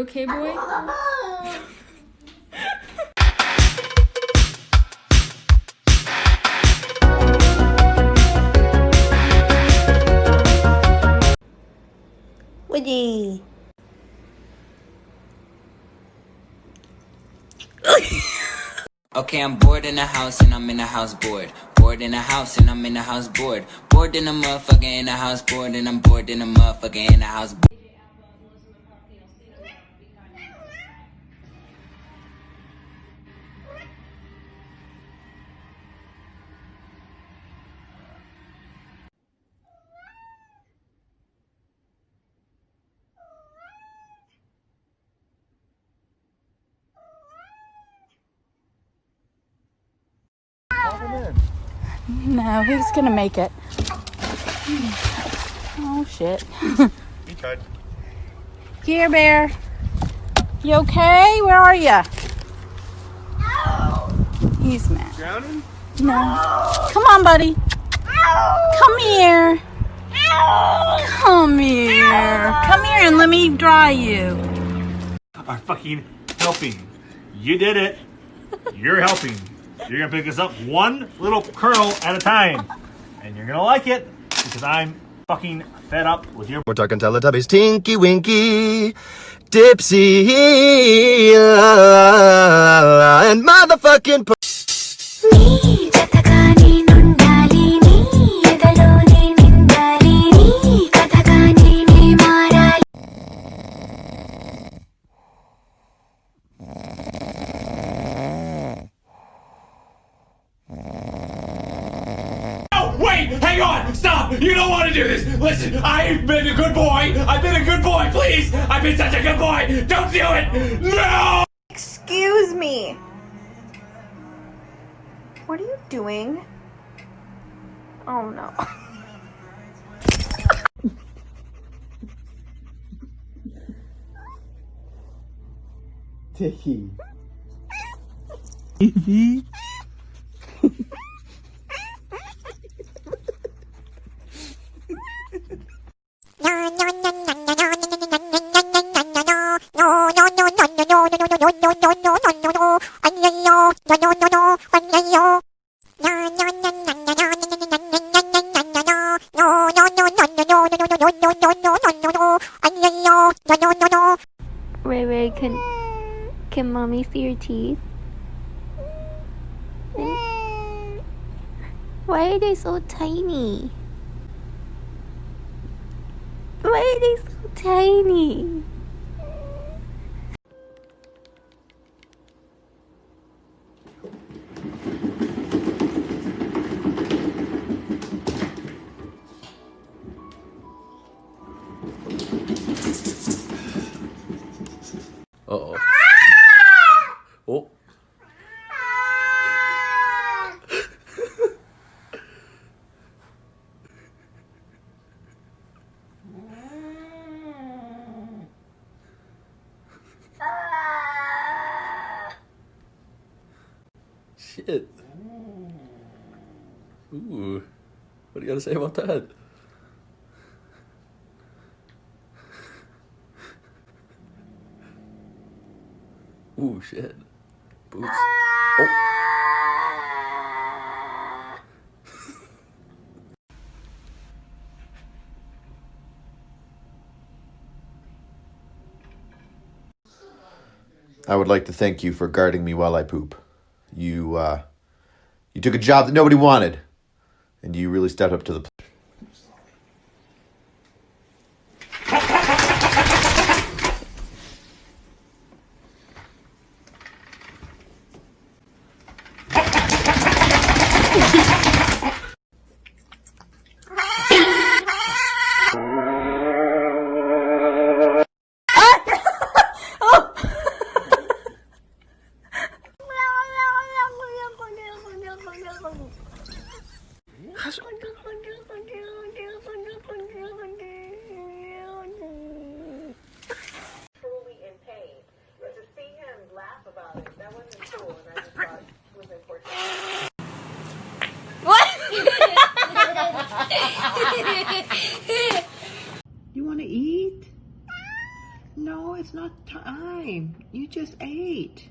You okay, boy? Woody. Okay, I'm bored in the house and I'm in the house bored. Bored in the house and I'm in the house bored. Bored in the motherfucker in the house bored and I'm bored in the motherfucker in the house bored. No, he's gonna make it. Oh shit. He tried. Here, Bear. You okay? Where are you? He's mad. Drowning? No. Come on, buddy. Come here. Come here. Come here and let me dry you. Are fucking helping. You did it. You're helping. You're gonna pick this up one little kernel at a time. And you're gonna like it because I'm fucking fed up with your. We're talking Teletubbies. Tinky Winky, Dipsy, and motherfucking. Wait, hang on, stop! You don't want to do this! Listen, I've been a good boy! I've been a good boy, please! I've been such a good boy! Don't do it! No! Excuse me. What are you doing? Oh no. Dicky. Ray Ray, can mommy see your teeth? Why are they so tiny? Why are they so tiny? Uh-oh. Oh. Shit. Ooh. What do you gotta say about that? Ooh, shit. Boots. Oh. I would like to thank you for guarding me while I poop. You took a job that nobody wanted, and you really stepped up to the plate. Truly in pain. But to see him laugh about it, that wasn't cool, and I just thought it was important. You want to eat? No, it's not time. You just ate.